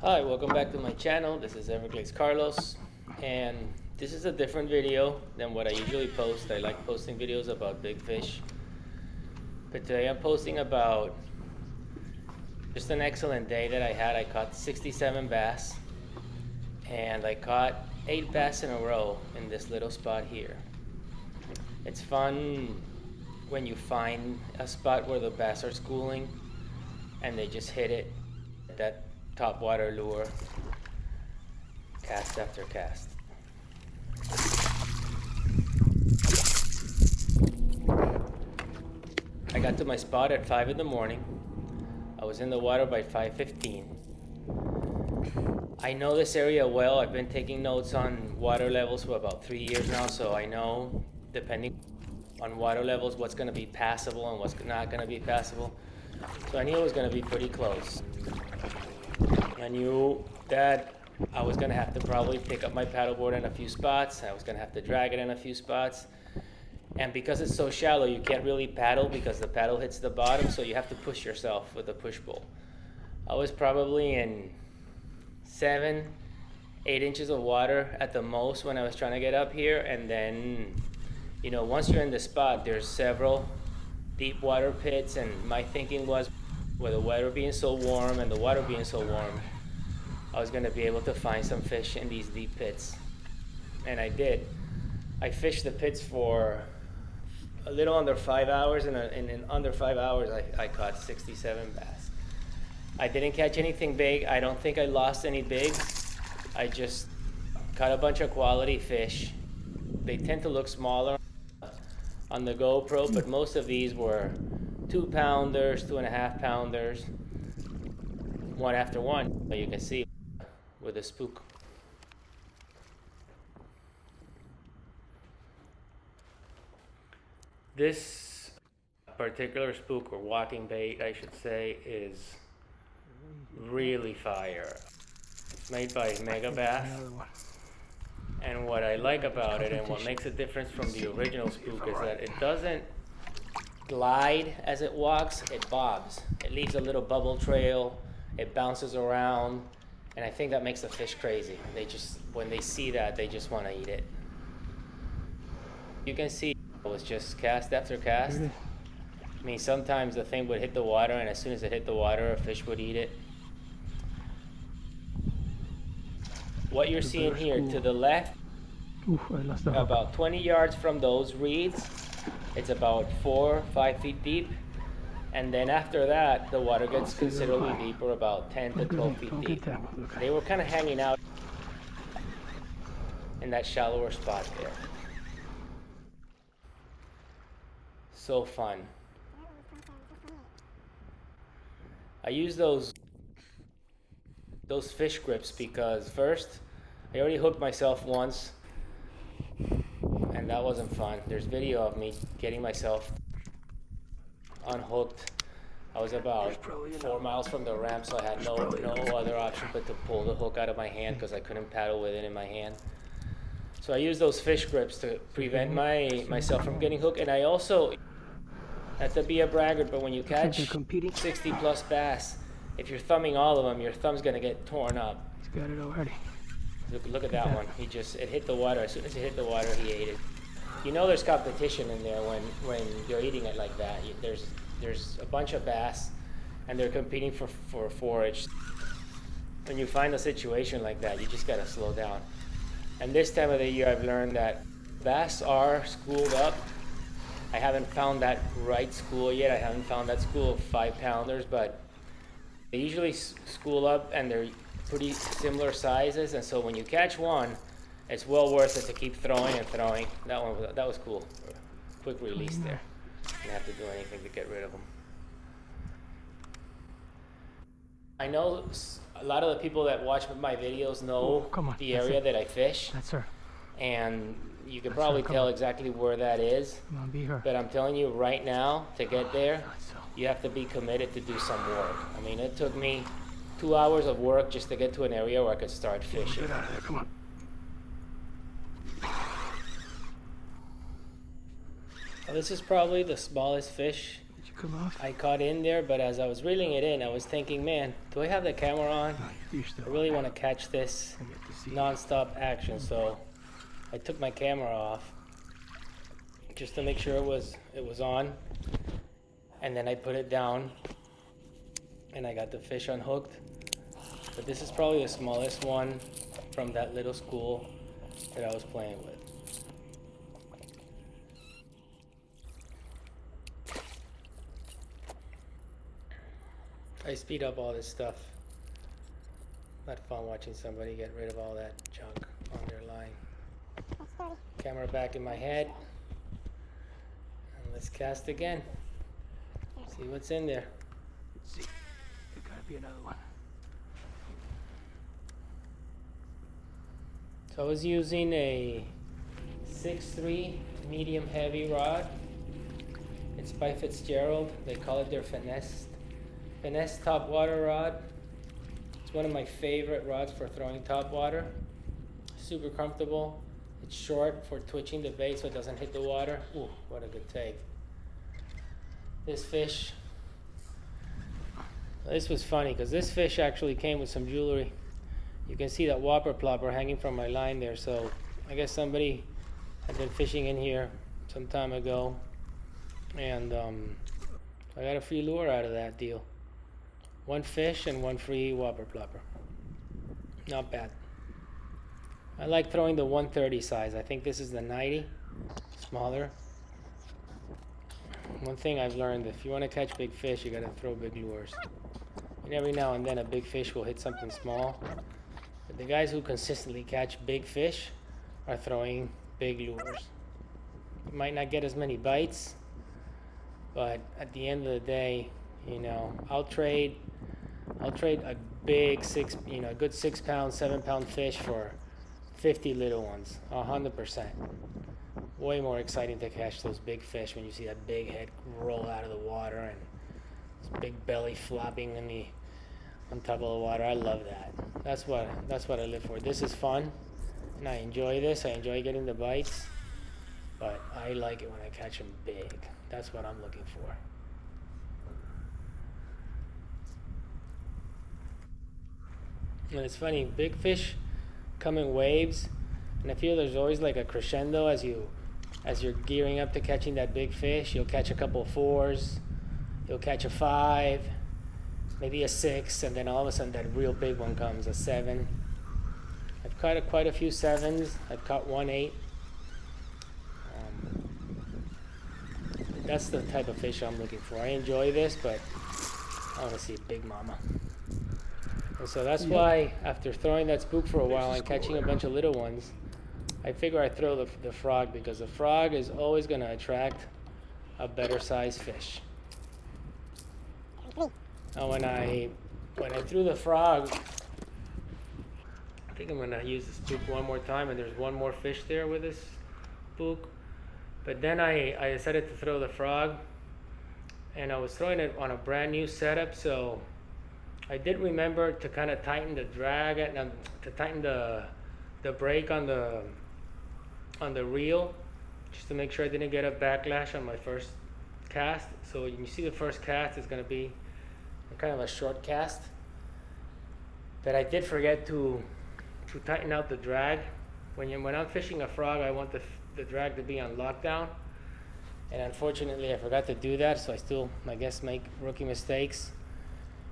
Hi, welcome back to my channel. This is Everglades Carlos, and this is a different video than what I usually post. I like posting videos about big fish, but today I'm posting about just an excellent day that I had. I caught 67 bass, and I caught 8 bass in a row in this little spot here. It's fun when you find a spot where the bass are schooling and they just hit it, that top water lure, cast after cast. I got to my spot at 5 in the morning. I was in the water by 5:15. I know this area well. I've been taking notes on water levels for about 3 years now, so I know, depending on water levels, what's going to be passable and what's not going to be passable. So I knew it was going to be pretty close. I knew that I was going to have to probably pick up my paddleboard in a few spots. I was going to have to drag it in a few spots. And because it's so shallow, you can't really paddle because the paddle hits the bottom, so you have to push yourself with a push pull. I was probably in 7-8 inches of water at the most when I was trying to get up here. And then, you know, once you're in the spot, there's several deep water pits, and my thinking was, with the weather being so warm and the water being so warm, I was going to be able to find some fish in these deep pits. And I did. I fished the pits for a little under 5 hours, and in under 5 hours I caught 67 bass. I didn't catch anything big. I don't think I lost any bigs. I just caught a bunch of quality fish. They tend to look smaller on the GoPro, but most of these were 2-pounders, 2.5-pounders, one after one. You can see with a spook. This particular spook, or walking bait I should say, is really fire. It's made by Mega Bass, and what I like about it and what makes a difference from the original spook is that it doesn't glide as it walks, it bobs. It leaves a little bubble trail, it bounces around, and I think that makes the fish crazy. They just, when they see that, they just want to eat it. You can see it was just cast after cast. I mean, sometimes the thing would hit the water, and as soon as it hit the water, a fish would eat it. What you're seeing here to the left, about 20 yards from those reeds, it's about 4 or 5 feet deep. And then after that, the water gets considerably deeper, about 10 to 12 feet deep. They were kind of hanging out in that shallower spot there. So fun. I use those fish grips because first, I already hooked myself once, and that wasn't fun. There's video of me getting myself unhooked. I was about 4 miles from the ramp, so I had no other option but to pull the hook out of my hand because I couldn't paddle with it in my hand. So I use those fish grips to prevent myself from getting hooked. And I also, not to be a braggart, but when you catch 60 plus bass, if you're thumbing all of them, your thumb's gonna get torn up. He's got it already. Look at that one. It hit the water. As soon as it hit the water, he ate it. You know there's competition in there when you're eating it like that. There's a bunch of bass, and they're competing for forage. When you find a situation like that, you just gotta slow down. And this time of the year, I've learned that bass are schooled up. I haven't found that right school yet. I haven't found that school of 5-pounders, but they usually school up, and they're pretty similar sizes. And so when you catch one, it's well worth it to keep throwing and throwing. That was cool. Quick release there. Didn't have to do anything to get rid of them. I know a lot of the people that watch my videos know the area that I fish. That's her. And you can probably tell exactly where that is. Come on, be her. But I'm telling you right now, to get there, you have to be committed to do some work. I mean, it took me 2 hours of work just to get to an area where I could start fishing. Get out of there, come on. Well, this is probably the smallest fish come off. I caught in there, but as I was reeling it in, I was thinking, man, do I have the camera on? I really want to catch this non-stop action, so I took my camera off just to make sure it was on, and then I put it down and I got the fish unhooked. But this is probably the smallest one from that little school that I was playing with. I speed up all this stuff. Not fun watching somebody get rid of all that junk on their line. Camera back in my head. And let's cast again. See what's in there. Let's see. There gotta be another one. So I was using a 6'3" medium heavy rod. It's by Fitzgerald. They call it their finesse top water rod. It's one of my favorite rods for throwing top water. Super comfortable. It's short for twitching the bait so it doesn't hit the water. Ooh, what a good take. This fish, this was funny because this fish actually came with some jewelry. You can see that whopper plopper hanging from my line there, so I guess somebody had been fishing in here some time ago, and I got a free lure out of that deal. One fish and one free whopper plopper. Not bad. I like throwing the 130 size. I think this is the 90, smaller. One thing I've learned, if you want to catch big fish, you gotta throw big lures. And every now and then a big fish will hit something small. But the guys who consistently catch big fish are throwing big lures. You might not get as many bites, but at the end of the day, you know, I'll trade a big good 6 pound, 7 pound fish for 50 little ones, 100%. Way more exciting to catch those big fish when you see that big head roll out of the water and this big belly flopping on top of the water. I love that. That's what I live for. This is fun, and I enjoy this. I enjoy getting the bites, but I like it when I catch them big. That's what I'm looking for. And it's funny, big fish come in waves, and I feel there's always like a crescendo as you're gearing up to catching that big fish. You'll catch a couple of 4s, you'll catch a 5, maybe a 6, and then all of a sudden that real big one comes, a 7. I've caught quite a few 7s. I've caught 1 8. That's the type of fish I'm looking for. I enjoy this, but I want to see a big mama. And so that's why, after throwing that spook for a while and catching a bunch of little ones, I figure I throw the frog, because the frog is always going to attract a better sized fish. Now when I threw the frog, I think I'm going to use the spook one more time, and there's one more fish there with this spook. But then I decided to throw the frog, and I was throwing it on a brand new setup, so I did remember to kind of tighten the drag and to tighten the brake on the reel, just to make sure I didn't get a backlash on my first cast. So when you see the first cast, it's going to be kind of a short cast. But I did forget to tighten out the drag. When I'm fishing a frog, I want the drag to be on lockdown, and unfortunately I forgot to do that, so I still, I guess, make rookie mistakes.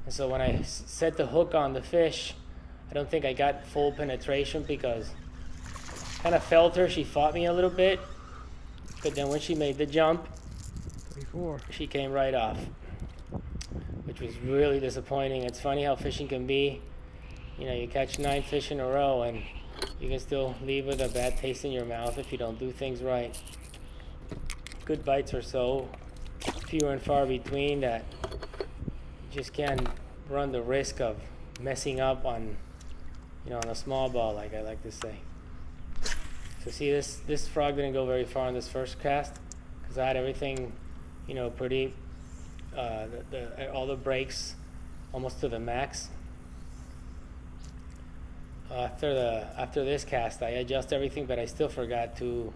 And so when I set the hook on the fish, I don't think I got full penetration, because I kind of felt her. She fought me a little bit, but then when she made the jump, 24. she came right off, which was really disappointing. It's funny how fishing can be. You know, you catch 9 fish in a row, and you can still leave with a bad taste in your mouth if you don't do things right. Good bites are so few and far between that you just can't run the risk of messing up on a small ball, like I like to say. So see, this frog didn't go very far on this first cast, because I had everything, pretty, all the brakes almost to the max. After this cast, I adjust everything, but I still forgot to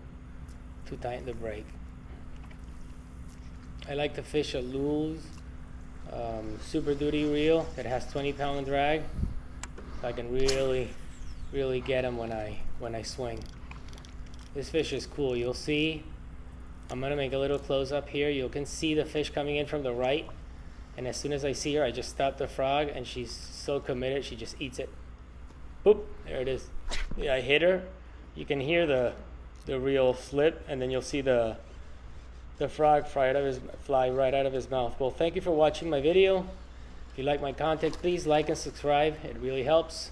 tighten the brake. I like to fish a Lulz Super Duty reel that has 20-pound drag, so I can really get them when I swing. This fish is cool. You'll see. I'm gonna make a little close up here. You can see the fish coming in from the right, and as soon as I see her, I just stop the frog, and she's so committed, she just eats it. Boop! There it is. Yeah, I hit her. You can hear the reel flip, and then you'll see the frog fly right out of his mouth. Well, thank you for watching my video. If you like my content, please like and subscribe. It really helps.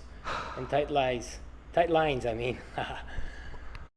And tight lines, I mean.